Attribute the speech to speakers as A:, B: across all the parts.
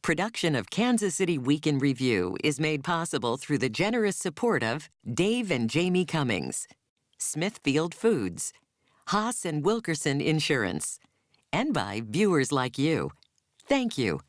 A: Production of Kansas City Week in Review is made possible through the generous support of Dave and Jamie Cummings, Smithfield Foods, Haas and Wilkerson Insurance, and by viewers like you. Thank you.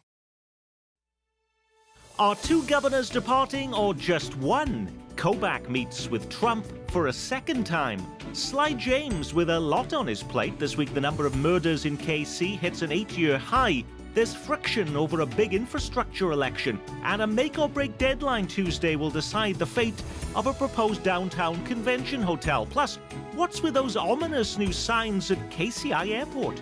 B: Are two governors departing or just one? Kobach meets with Trump for a second time. Sly James with a lot on his plate. This week the number of murders in KC hits an 8-year high. There's friction over a big infrastructure election, and a make-or-break deadline Tuesday will decide the fate of a proposed downtown convention hotel. Plus, what's with those ominous new signs at KCI Airport?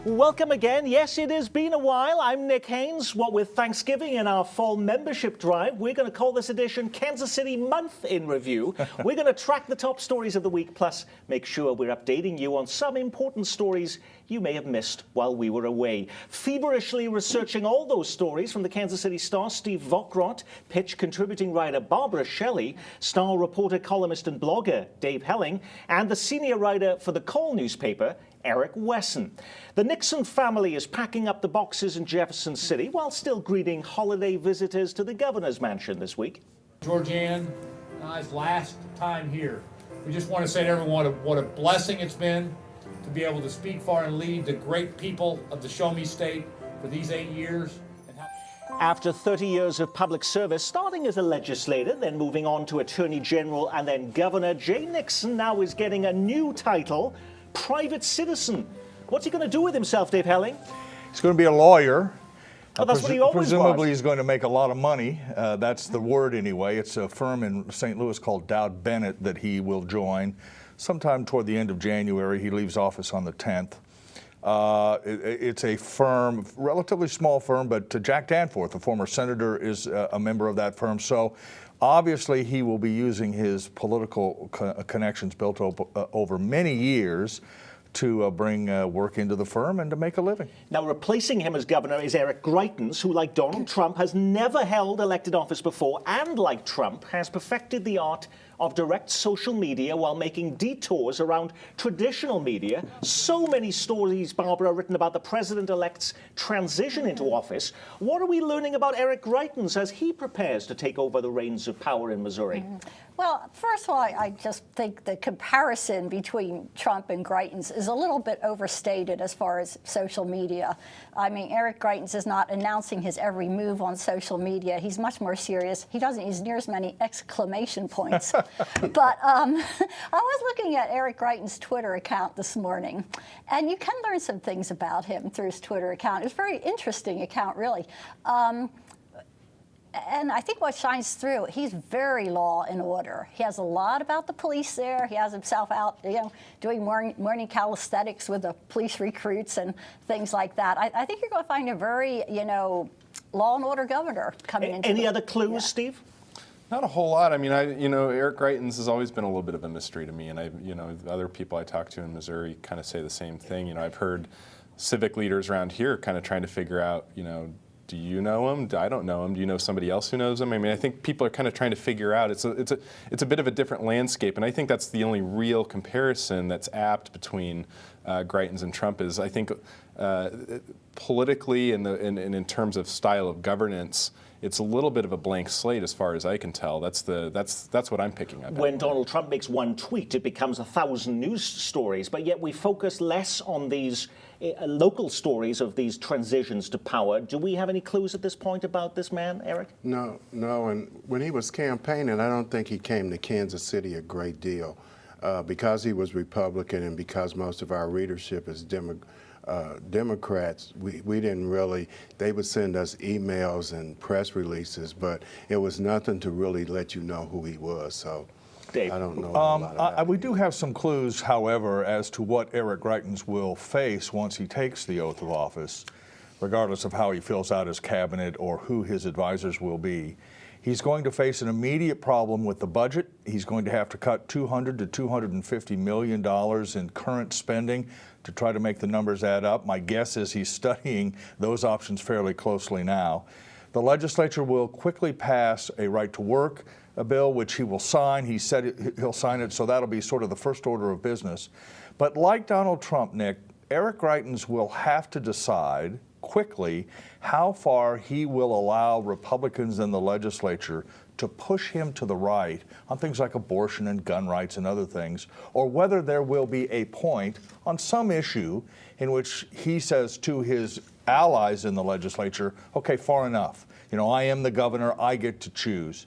B: Welcome again. Yes, it has been a while. I'm Nick Haynes. What with Thanksgiving and our fall membership drive, we're going to call this edition Kansas City Month in Review. We're going to track the top stories of the week, plus make sure we're updating you on some important stories you may have missed while we were away. Feverishly researching all those stories from the Kansas City Star, Steve Vockrodt, Pitch contributing writer Barbara Shelley, Star reporter, columnist and blogger Dave Helling, and the senior writer for the Call newspaper, Eric Wesson. The Nixon family is packing up the boxes in Jefferson City while still greeting holiday visitors to the governor's mansion this week.
C: Georgianne, it's last time here. We just want to say to everyone what a blessing it's been to be able to speak for and lead the great people of the Show Me State for these 8 years.
B: After 30 years of public service, starting as a legislator, then moving on to Attorney General and then Governor, Jay Nixon now is getting a new title, Private Citizen. What's he going to do with himself, Dave Helling?
D: He's going to be a lawyer.
B: Well, that's what he always
D: Presumably
B: was.
D: he's going to make a lot of money. That's the word anyway. It's a firm in St. Louis called Dowd Bennett that he will join sometime toward the end of January. He leaves office on the 10th. It's a firm, relatively small firm, but Jack Danforth, the former senator, is a member of that firm. So obviously he will be using his political connections built over many years to bring work into the firm and to make a living.
B: Now, replacing him as governor is Eric Greitens, who, like Donald Trump, has never held elected office before and, like Trump, has perfected the art of direct social media while making detours around traditional media. So many stories, Barbara, written about the president-elect's transition into office. What are we learning about Eric Greitens as he prepares to take over the reins of power in Missouri?
E: Well, first of all, I just think the comparison between Trump and Greitens is a little bit overstated as far as social media. I mean, Eric Greitens is not announcing his every move on social media. He's much more serious. He doesn't use near as many exclamation points. But I was looking at Eric Greitens' Twitter account this morning, and you can learn some things about him through his Twitter account. It's a very interesting account, really. And I think what shines through, he's very law and order. He has a lot about the police there. He has himself out, doing morning calisthenics with the police recruits and things like that. I think you're going to find a very, law and order governor coming into.
B: Any other clues, Steve?
F: Not a whole lot. I mean, Eric Greitens has always been a little bit of a mystery to me, and other people I talk to in Missouri kind of say the same thing. I've heard civic leaders around here kind of trying to figure out, do you know him? I don't know him. Do you know somebody else who knows him? I mean, I think people are kind of trying to figure out. It's a bit of a different landscape, and I think that's the only real comparison that's apt between Greitens and Trump. Is I think politically and in terms of style of governance, it's a little bit of a blank slate as far as I can tell. That's what I'm picking up.
B: When Donald Trump makes one tweet, it becomes 1,000 news stories, but yet we focus less on these local stories of these transitions to power. Do we have any clues at this point about this man, Eric?
G: No, and when he was campaigning, I don't think he came to Kansas City a great deal because he was Republican and because most of our readership is Democrats. We didn't really, they would send us emails and press releases, but it was nothing to really let you know who he was. So
B: Dave.
G: I don't know a lot about
D: we do have some clues, however, as to what Eric Greitens will face once he takes the oath of office, regardless of how he fills out his cabinet or who his advisors will be. He's going to face an immediate problem with the budget. He's going to have to cut $200 to $250 million in current spending to try to make the numbers add up. My guess is he's studying those options fairly closely now. The legislature will quickly pass a right-to-work bill, which he will sign. He said he'll sign it, so that'll be sort of the first order of business. But like Donald Trump, Nick, Eric Greitens will have to decide quickly how far he will allow Republicans in the legislature to push him to the right on things like abortion and gun rights and other things, or whether there will be a point on some issue in which he says to his allies in the legislature, okay, far enough. You know, I am the governor, I get to choose.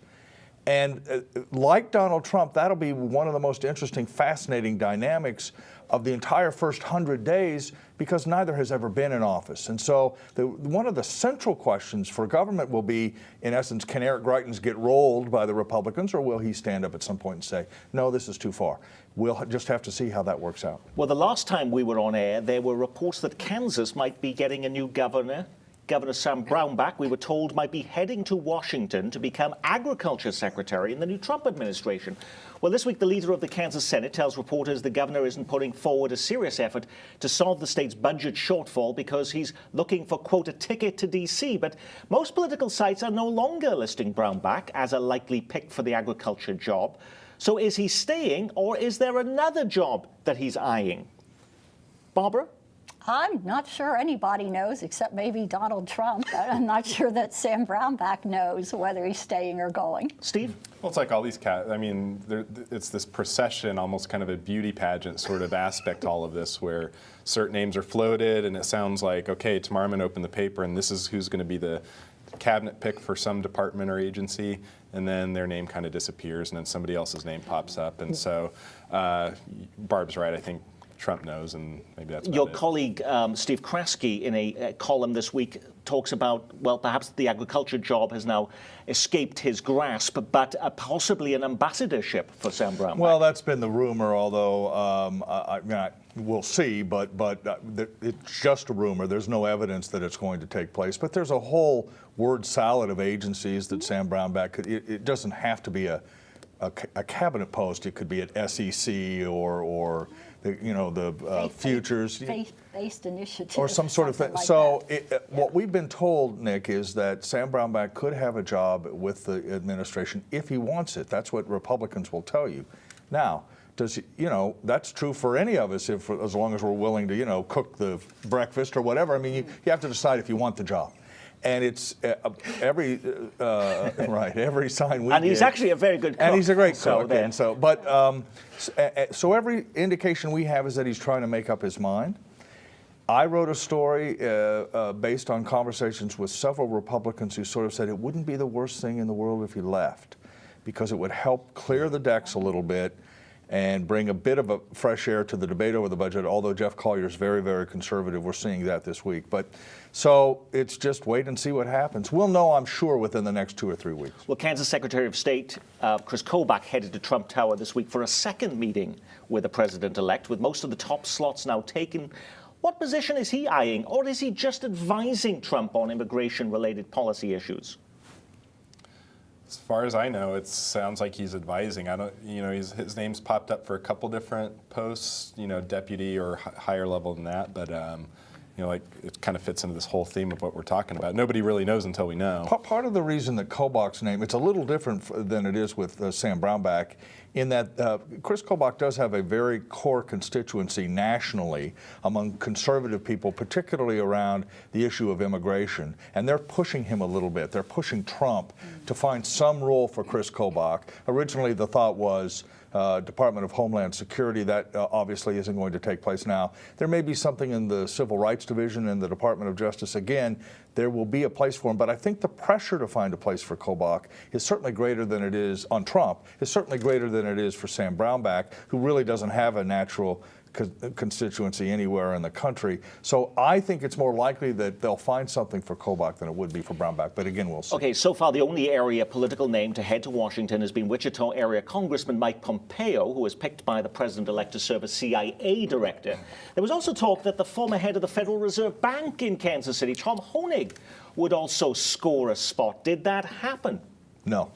D: And like Donald Trump, that'll be one of the most interesting, fascinating dynamics of the entire first 100 days, because neither has ever been in office. And so one of the central questions for government will be, in essence, can Eric Greitens get rolled by the Republicans, or will he stand up at some point and say, no, this is too far? We'll just have to see how that works out.
B: Well, the last time we were on air, there were reports that Kansas might be getting a new governor. Governor Sam Brownback, we were told, might be heading to Washington to become Agriculture Secretary in the new Trump administration. Well, this week, the leader of the Kansas Senate tells reporters the governor isn't putting forward a serious effort to solve the state's budget shortfall because he's looking for, quote, a ticket to D.C. But most political sites are no longer listing Brownback as a likely pick for the agriculture job. So is he staying, or is there another job that he's eyeing? Barbara?
E: I'm not sure anybody knows except maybe Donald Trump. I'm not sure that Sam Brownback knows whether he's staying or going.
B: Steve?
F: Well, it's like all these I mean, it's this procession, almost kind of a beauty pageant sort of aspect to all of this, where certain names are floated, and it sounds like, okay, tomorrow I'm going to open the paper, and this is who's going to be the cabinet pick for some department or agency, and then their name kind of disappears, and then somebody else's name pops up. And so Barb's right, I think Trump knows, and maybe that's
B: Your
F: it.
B: colleague, Steve Kraske, in a column this week, talks about, well, perhaps the agriculture job has now escaped his grasp, but possibly an ambassadorship for Sam Brownback.
D: Well, that's been the rumor, although we'll see, but it's just a rumor. There's no evidence that it's going to take place. But there's a whole word salad of agencies that Sam Brownback could, it doesn't have to be a cabinet post. It could be at SEC or the futures.
E: Faith-based initiative.
D: Or some sort of thing.
E: Like
D: so
E: that.
D: what we've been told, Nick, is that Sam Brownback could have a job with the administration if he wants it. That's what Republicans will tell you. Now, that's true for any of us, as long as we're willing to, cook the breakfast or whatever. I mean, you have to decide if you want the job. And it's every sign we get.
B: And he's actually a very good cook.
D: And he's a great cook.
B: So
D: so every indication we have is that he's trying to make up his mind. I wrote a story based on conversations with several Republicans who sort of said it wouldn't be the worst thing in the world if he left, because it would help clear the decks a little bit and bring a bit of a fresh air to the debate over the budget, although Jeff Collier's very, very conservative. We're seeing that this week. But so it's just wait and see what happens. We'll know, I'm sure, within the next 2 or 3 weeks.
B: Well, Kansas Secretary of State Chris Kobach headed to Trump Tower this week for a second meeting with the president-elect, with most of the top slots now taken. What position is he eyeing, or is he just advising Trump on immigration-related policy issues?
F: As far as I know, it sounds like he's advising. I don't, his name's popped up for a couple different posts, deputy or higher level than that. But it kind of fits into this whole theme of what we're talking about. Nobody really knows until we know.
D: Part of the reason that Kobach's name, it's a little different than it is with Sam Brownback, in that Chris Kobach does have a very core constituency nationally among conservative people, particularly around the issue of immigration. And they're pushing him a little bit. They're pushing Trump to find some role for Chris Kobach. Originally, the thought was Department of Homeland Security. That obviously isn't going to take place now. There may be something in the Civil Rights Division in the Department of Justice. Again, there will be a place for him. But I think the pressure to find a place for Kobach is certainly greater than it is on Trump, is certainly greater than it is for Sam Brownback, who really doesn't have a natural constituency anywhere in the country. So I think it's more likely that they'll find something for Kobach than it would be for Brownback. But again, we'll see.
B: Okay, so far the only area political name to head to Washington has been Wichita area Congressman Mike Pompeo, who was picked by the president-elect to serve as CIA director. There was also talk that the former head of the Federal Reserve Bank in Kansas City, Tom Honig, would also score a spot. Did that happen?
D: No.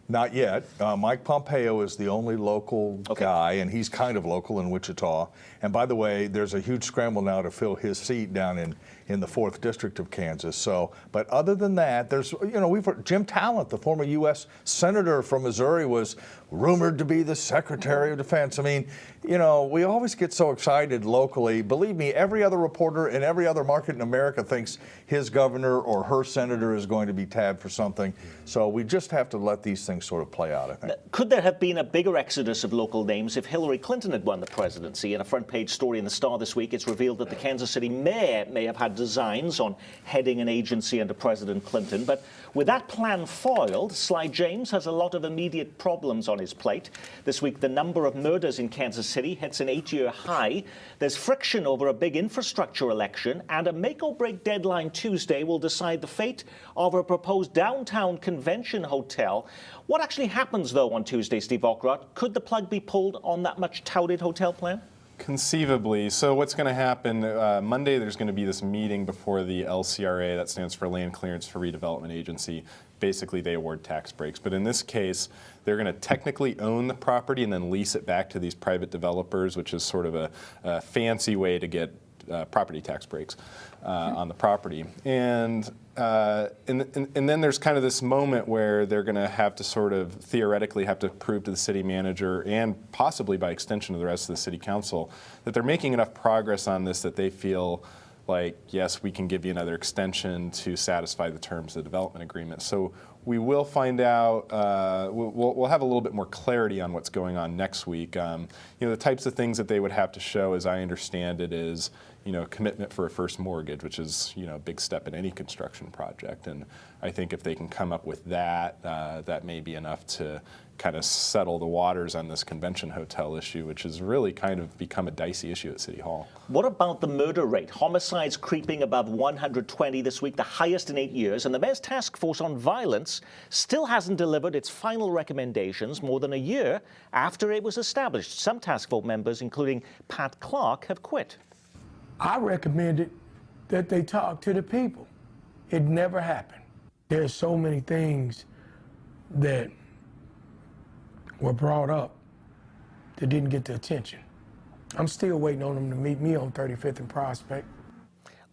D: Not yet. Mike Pompeo is the only local guy, and he's kind of local in Wichita. And by the way, there's a huge scramble now to fill his seat down in the 4th District of Kansas. So, but other than that, there's, we've heard Jim Talent, the former U.S. Senator from Missouri, was rumored to be the Secretary of Defense. I mean, we always get so excited locally. Believe me, every other reporter in every other market in America thinks his governor or her senator is going to be tabbed for something. So we just have to let these things sort of play out, I think.
B: Could there have been a bigger exodus of local names if Hillary Clinton had won the presidency? In a front-page story in the Star this week, it's revealed that the Kansas City mayor may have had designs on heading an agency under President Clinton. But with that plan foiled, Sly James has a lot of immediate problems on his plate. This week, the number of murders in Kansas City hits an 8-year high. There's friction over a big infrastructure election, and a make-or-break deadline Tuesday will decide the fate of a proposed downtown convention hotel. What actually happens, though, on Tuesday, Steve Ockrott? Could the plug be pulled on that much-touted hotel plan?
F: Conceivably. So what's going to happen, Monday there's going to be this meeting before the LCRA, that stands for Land Clearance for Redevelopment Agency. Basically, they award tax breaks. But in this case, they're going to technically own the property and then lease it back to these private developers, which is sort of a fancy way to get property tax breaks on the property. And then there's kind of this moment where they're going to have to sort of theoretically have to prove to the city manager and possibly by extension to the rest of the city council that they're making enough progress on this that they feel like, yes, we can give you another extension to satisfy the terms of the development agreement. So we will find out, we'll have a little bit more clarity on what's going on next week. The types of things that they would have to show, as I understand it, is commitment for a first mortgage, which is a big step in any construction project. And I think if they can come up with that, that may be enough to kind of settle the waters on this convention hotel issue, which has really kind of become a dicey issue at City Hall.
B: What about the murder rate? Homicides creeping above 120 this week, the highest in 8 years, and the Mayor's Task Force on Violence still hasn't delivered its final recommendations more than a year after it was established. Some task force members, including Pat Clark, have quit.
H: I recommended that they talk to the people. It never happened. There's so many things that were brought up that didn't get the attention. I'm still waiting on them to meet me on 35th and Prospect.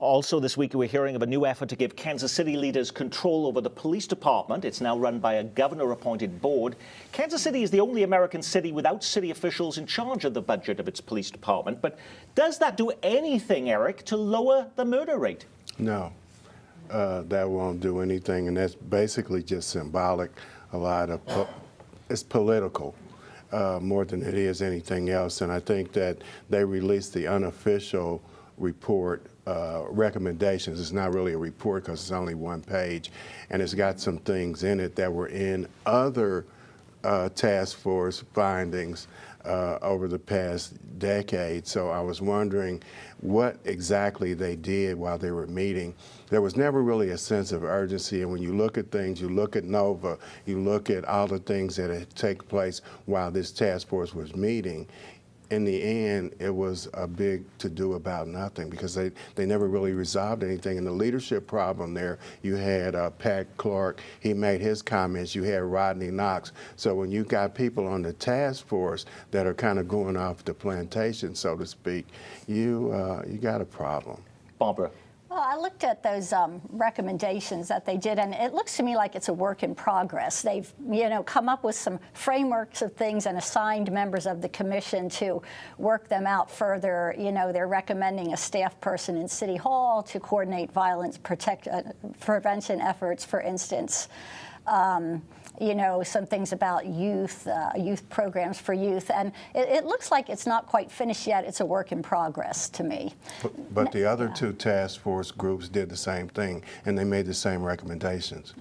B: Also this week, we're hearing of a new effort to give Kansas City leaders control over the police department. It's now run by a governor-appointed board. Kansas City is the only American city without city officials in charge of the budget of its police department. But does that do anything, Eric, to lower the murder rate?
G: No, that won't do anything, and that's basically just symbolic. A lot of it's political more than it is anything else. And I think that they released the unofficial report recommendations. It's not really a report because it's only one page, and it's got some things in it that were in other task force findings over the past decade. So I was wondering what exactly they did while they were meeting. There was never really a sense of urgency, and when you look at things, you look at Nova, you look at all the things that had taken place while this task force was meeting, in the end, it was a big to-do about nothing because they never really resolved anything. And the leadership problem there, you had Pat Clark, he made his comments, you had Rodney Knox. So when you got people on the task force that are kind of going off the plantation, so to speak, you got a problem.
B: Barbara.
E: Well, I looked at those recommendations that they did, and it looks to me like it's a work in progress. They've, come up with some frameworks of things and assigned members of the commission to work them out further. They're recommending a staff person in City Hall to coordinate violence prevention efforts, for instance. Some things about youth programs for youth. And it looks like it's not quite finished yet. It's a work in progress to me.
G: But the other two task force groups did the same thing, and they made the same recommendations.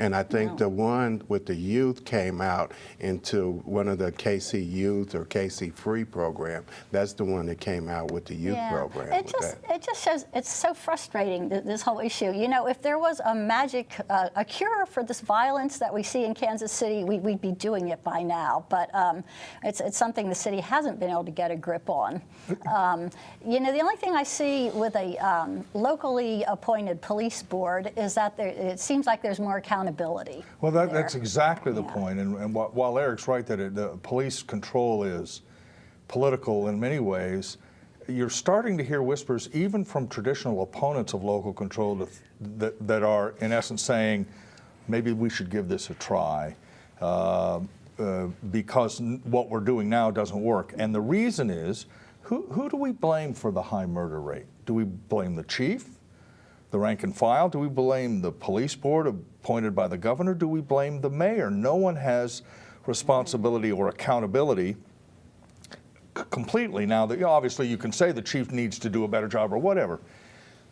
G: And I think the one with the youth came out into one of the KC Youth or KC Free program. That's the one that came out with the youth program.
E: It just shows it's so frustrating, this whole issue. If there was a magic, a cure for this violence that we see in Kansas City, we'd be doing it by now. But it's something the city hasn't been able to get a grip on. The only thing I see with a locally appointed police board is that it seems like there's more accountability.
D: Well, that's exactly the point. And while Eric's right that the police control is political in many ways, you're starting to hear whispers, even from traditional opponents of local control, that are, in essence, saying, maybe we should give this a try because what we're doing now doesn't work. And the reason is, who do we blame for the high murder rate? Do we blame the chief, the rank and file? Do we blame the police board appointed by the governor? Do we blame the mayor? No one has responsibility or accountability completely. Now, obviously, you can say the chief needs to do a better job or whatever.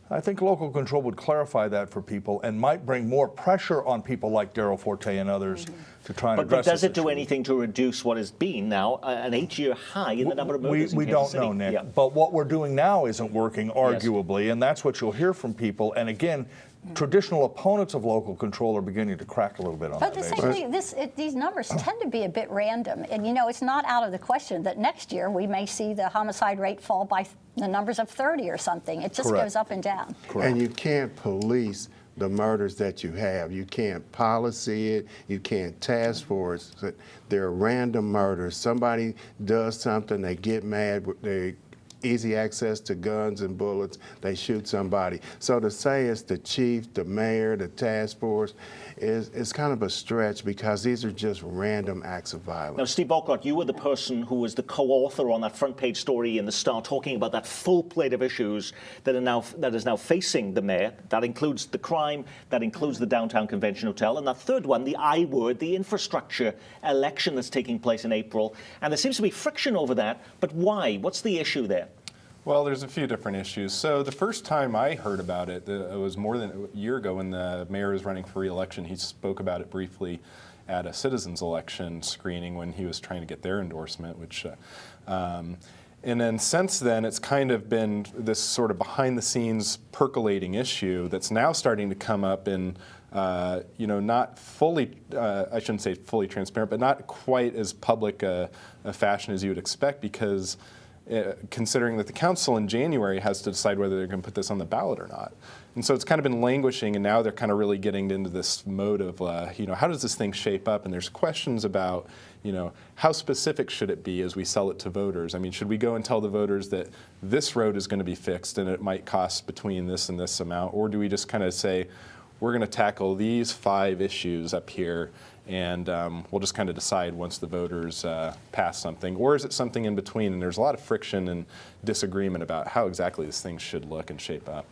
D: I think local control would clarify that for people and might bring more pressure on people like Darryl Forte and others to try and address
I: But does
D: this
I: it do
D: issue.
I: anything to reduce what has been now an 8-year high in the number of murders in
D: We
I: Kansas
D: don't know,
I: City?
D: Nick.
I: Yeah.
D: But what we're doing now isn't working, arguably, and that's what you'll hear from people. And again, traditional opponents of local control are beginning to crack a little bit on
E: But
D: that
E: the
D: basis.
E: same thing, these numbers tend to be a bit random. And, you know, it's not out of the question that next year we may see the homicide rate fall by the numbers of 30 or something. It just
D: Correct.
E: goes up and down.
G: And you can't police the murders that you have. You can't policy it. You can't task force it. They're random murders. Somebody does something, they get mad, they easy access to guns and bullets, they shoot somebody. So to say it's the chief, the mayor, the task force is kind of a stretch because these are just random acts of violence.
I: Now, Steve Bockrot, you were the person who was the co-author on that front page story in the Star, talking about that full plate of issues that is now facing the mayor. That includes the crime, that includes the Downtown Convention Hotel, and that third one, the I word, the infrastructure election that's taking place in April. And there seems to be friction over that. But why? What's the issue there?
F: Well, there's a few different issues. So the first time I heard about it, it was more than a year ago when the mayor was running for re-election. He spoke about it briefly at a citizens election screening when he was trying to get their endorsement, which, and then since then, it's kind of been this sort of behind the scenes percolating issue that's now starting to come up in, not fully, I shouldn't say fully transparent, but not quite as public a fashion as you would expect, because considering that the council in January has to decide whether they're going to put this on the ballot or not. And so it's kind of been languishing, and now they're kind of really getting into this mode of, how does this thing shape up? And there's questions about, how specific should it be as we sell it to voters? I mean, should we go and tell the voters that this road is going to be fixed and it might cost between this and this amount? Or do we just kind of say, we're going to tackle these 5 issues up here, and we'll just kind of decide once the voters pass something? Or is it something in between? And there's a lot of friction and disagreement about how exactly this thing should look and shape up.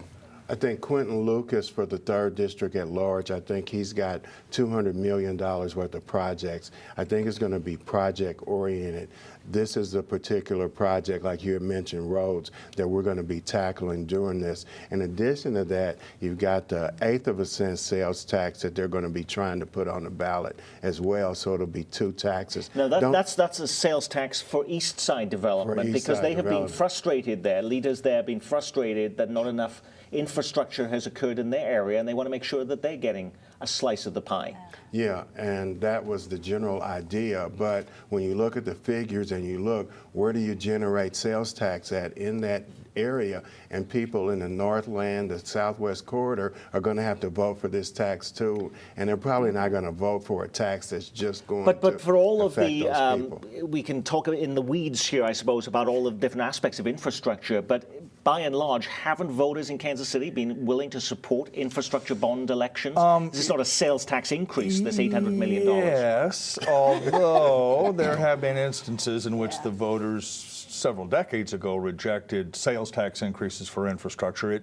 G: I think Quentin Lucas for the 3rd District at large, I think he's got $200 million worth of projects. I think it's going to be project oriented. This is a particular project, like you had mentioned, roads, that we're going to be tackling during this. In addition to that, you've got the 1/8 of a cent sales tax that they're going to be trying to put on the ballot as well, so it'll be 2 taxes.
I: Now, that's a sales tax for East Side development, because they have been frustrated there. Leaders there have been frustrated that not enough infrastructure has occurred in their area, and they want to make sure that they're getting a slice of the pie.
G: Yeah, and that was the general idea. But when you look at the figures and you look, where do you generate sales tax at in that area? And people in the Northland, the Southwest Corridor, are going to have to vote for this tax too. And they're probably not going to vote for a tax that's just going to
I: But for all of the,
G: affect those people.
I: we can talk in the weeds here, I suppose, about all the different aspects of infrastructure. But by and large, haven't voters in Kansas City been willing to support infrastructure bond elections? Is this not a sales tax increase, this $800 million?
D: Yes, although there have been instances in which the voters several decades ago rejected sales tax increases for infrastructure.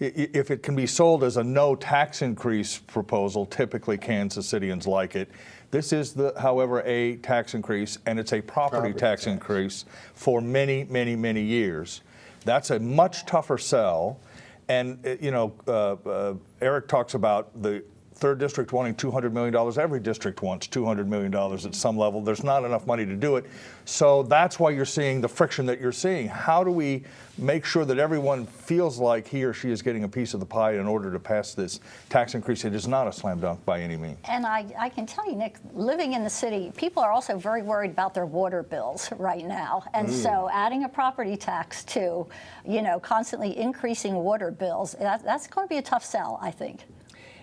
D: If it can be sold as a no tax increase proposal, typically Kansas Cityans like it. This is, however, a tax increase, and it's a property tax increase for many, many, many years. That's a much tougher sell. And, Eric talks about the 3rd District wanting $200 million. Every district wants $200 million at some level. There's not enough money to do it. So that's why you're seeing the friction that you're seeing. How do we make sure that everyone feels like he or she is getting a piece of the pie in order to pass this tax increase? It is not a slam dunk by any means.
E: And I can tell you, Nick, living in the city, people are also very worried about their water bills right now. And so adding a property tax to, constantly increasing water bills, that's going to be a tough sell, I think.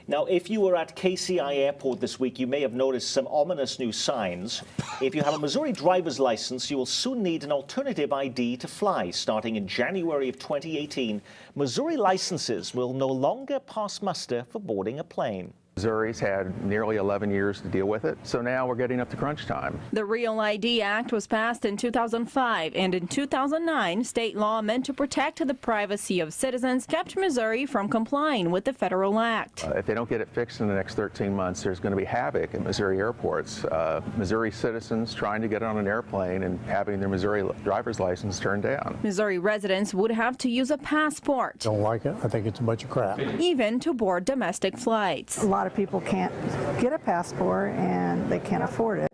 I: Now, if you were at KCI Airport this week, you may have noticed some ominous new signs. If you have a Missouri driver's license, you will soon need an alternative ID to fly. Starting in January of 2018, Missouri licenses will no longer pass muster for boarding a plane.
J: Missouri's had nearly 11 years to deal with it, so now we're getting up to crunch time.
K: The Real ID Act was passed in 2005, and in 2009, state law meant to protect the privacy of citizens kept Missouri from complying with the federal act.
J: If they don't get it fixed in the next 13 months, there's going to be havoc at Missouri airports. Missouri citizens trying to get on an airplane and having their Missouri driver's license turned down.
K: Missouri residents would have to use a passport.
L: Don't like it. I think it's a bunch of crap.
K: Even to board domestic flights.
M: A lot of people can't get a passport and they can't afford it.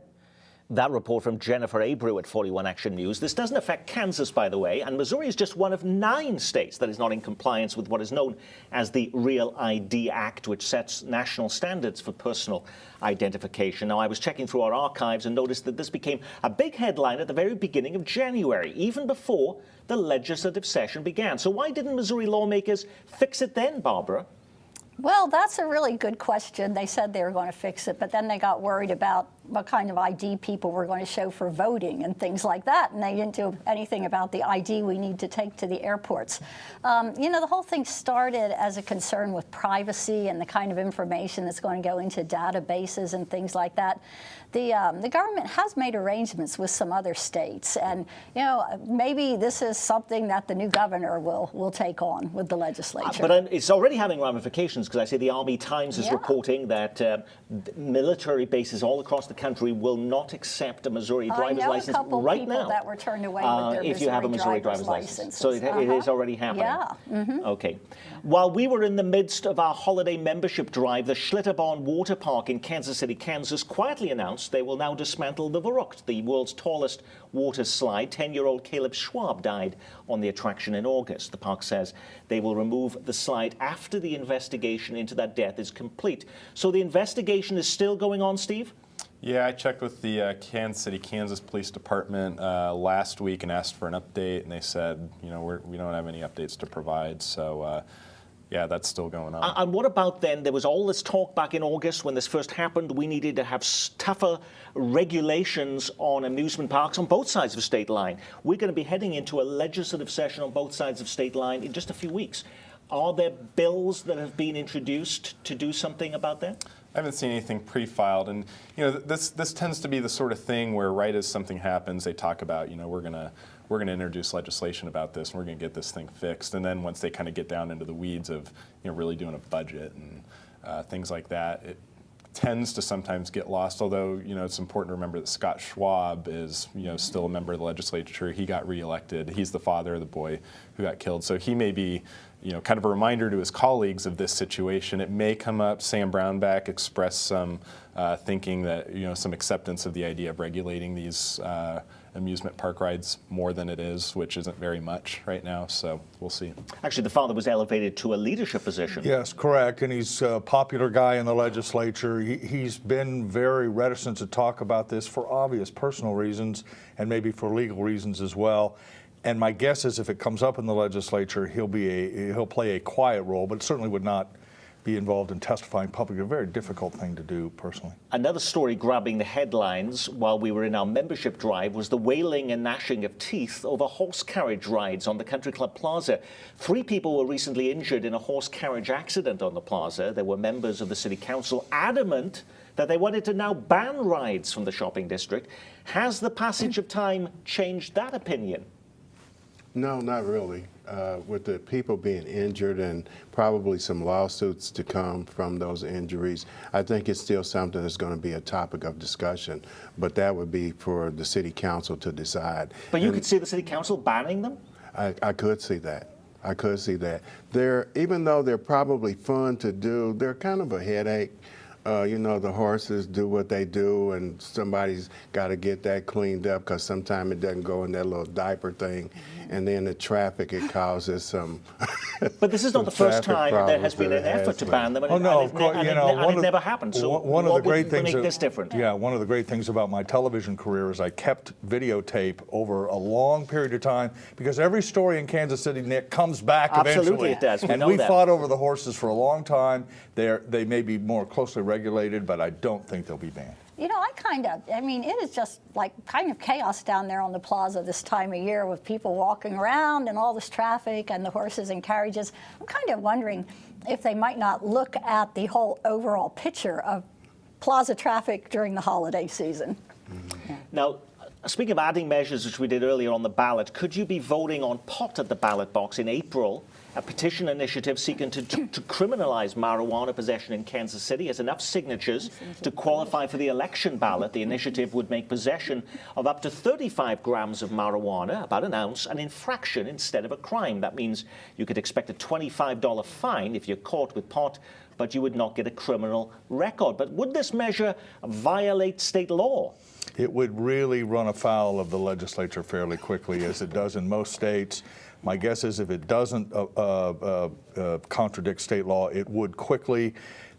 I: That report from Jennifer Abreu at 41 Action News. This doesn't affect Kansas, by the way, and Missouri is just one of 9 states that is not in compliance with what is known as the Real ID Act, which sets national standards for personal identification. Now, I was checking through our archives and noticed that this became a big headline at the very beginning of January, even before the legislative session began. So why didn't Missouri lawmakers fix it then, Barbara?
E: Well, that's a really good question. They said they were going to fix it, but then they got worried about what kind of ID people were going to show for voting and things like that, and they didn't do anything about the ID we need to take to the airports. You know, the whole thing started as a concern with privacy and the kind of information that's going to go into databases and things like that. The government has made arrangements with some other states, and you know, maybe this is something that the new governor will take on with the legislature.
I: But it's already having ramifications, because I see the Army Times is reporting that military bases all across the country will not accept a Missouri driver's license right now.
E: That were turned away with their
I: if you have a Missouri driver's license. So it is already happening.
E: Yeah. Mm-hmm.
I: Okay. While we were in the midst of our holiday membership drive, the Schlitterbahn Water Park in Kansas City, Kansas, quietly announced they will now dismantle the Verrückt, the world's tallest water slide. 10-year-old Caleb Schwab died on the attraction in August. The park says they will remove the slide after the investigation into that death is complete. So the investigation is still going on, Steve?
F: Yeah, I checked with the Kansas City, Kansas Police Department last week and asked for an update, and they said, you know, we don't have any updates to provide. So, yeah, that's still going on.
I: And what about then? There was all this talk back in August when this first happened. We needed to have tougher regulations on amusement parks on both sides of state line. We're going to be heading into a legislative session on both sides of state line in just a few weeks. Are there bills that have been introduced to do something about that?
F: I haven't seen anything pre-filed, and you know, this tends to be the sort of thing where right as something happens, they talk about, you know, we're gonna introduce legislation about this, and we're gonna get this thing fixed, and then once they kind of get down into the weeds of, you know, really doing a budget and things like that, it tends to sometimes get lost. Although, you know, it's important to remember that Scott Schwab is, you know, still a member of the legislature. He got reelected. He's the father of the boy who got killed, so he may be, you know, kind of a reminder to his colleagues of this situation. It may come up. Sam Brownback expressed some thinking that, you know, some acceptance of the idea of regulating these amusement park rides more than it is, which isn't very much right now, so we'll see.
I: Actually, the father was elevated to a leadership position.
D: Yes, correct, and he's a popular guy in the legislature. He's been very reticent to talk about this for obvious personal reasons and maybe for legal reasons as well. And my guess is if it comes up in the legislature, he'll play a quiet role, but certainly would not be involved in testifying publicly. A very difficult thing to do personally.
I: Another story grabbing the headlines while we were in our membership drive was the wailing and gnashing of teeth over horse carriage rides on the Country Club Plaza. 3 people were recently injured in a horse carriage accident on the plaza. There were members of the city council adamant that they wanted to now ban rides from the shopping district. Has the passage of time changed that opinion?
G: No, not really. With the people being injured and probably some lawsuits to come from those injuries, I think it's still something that's going to be a topic of discussion, but that would be for the city council to decide.
I: But you could see the city council banning them?
G: I could see that. I could see that. Even though they're probably fun to do, they're kind of a headache. the horses do what they do, and somebody's got to get that cleaned up because sometimes it doesn't go in that little diaper thing. And then the traffic, it causes some.
I: But this is not the first time there has been an effort to ban them, and it never happened. So
D: one of the great things
I: make this different?
D: Yeah, one of the great things about my television career is I kept videotape over a long period of time because every story in Kansas City, Nick, comes back eventually.
I: Absolutely, it does.
D: And we fought over the horses for a long time. They may be more closely regulated, but I don't think they'll be banned.
E: It is just like kind of chaos down there on the plaza this time of year with people walking around and all this traffic and the horses and carriages. I'm kind of wondering if they might not look at the whole overall picture of plaza traffic during the holiday season.
I: Yeah. Now, speaking of adding measures, which we did earlier on the ballot, could you be voting on pot at the ballot box in April? A petition initiative seeking to criminalize marijuana possession in Kansas City has enough signatures to qualify for the election ballot. The initiative would make possession of up to 35 grams of marijuana, about an ounce, an infraction instead of a crime. That means you could expect a $25 fine if you're caught with pot, but you would not get a criminal record. But would this measure violate state law?
D: It would really run afoul of the legislature fairly quickly, as it does in most states. My guess is if it doesn't contradict state law, it would quickly.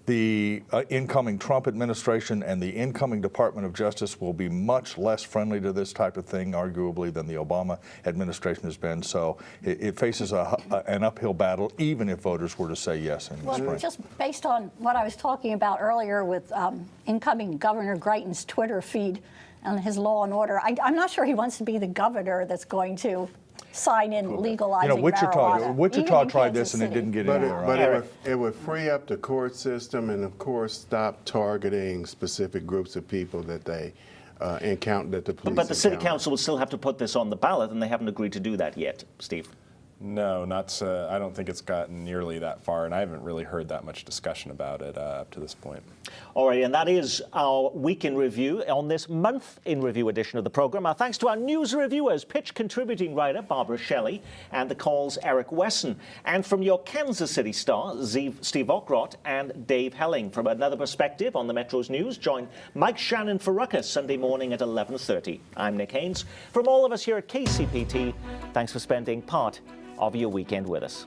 D: The incoming Trump administration and the incoming Department of Justice will be much less friendly to this type of thing, arguably, than the Obama administration has been. So it faces an uphill battle, even if voters were to say yes in the spring.
E: Just based on what I was talking about earlier with incoming Governor Greitens' Twitter feed and his law and order, I'm not sure he wants to be the governor that's going to sign in legalizing marijuana.
D: Wichita tried this and it didn't get anywhere.
G: But it would free up the court system and, of course, stop targeting specific groups of people that they encounter, that the police
I: But the city council will still have to put this on the ballot, and they haven't agreed to do that yet, Steve.
F: No, I don't think it's gotten nearly that far, and I haven't really heard that much discussion about it up to this point.
I: All right, and that is our Week in Review on this Month in Review edition of the program. Our thanks to our news reviewers, pitch contributing writer Barbara Shelley and the Call's Eric Wesson, and from your Kansas City star, Steve Ockrott and Dave Helling. From another perspective on the Metro's news, join Mike Shannon for Ruckus Sunday morning at 11:30. I'm Nick Haynes. From all of us here at KCPT, thanks for spending part of your weekend with us.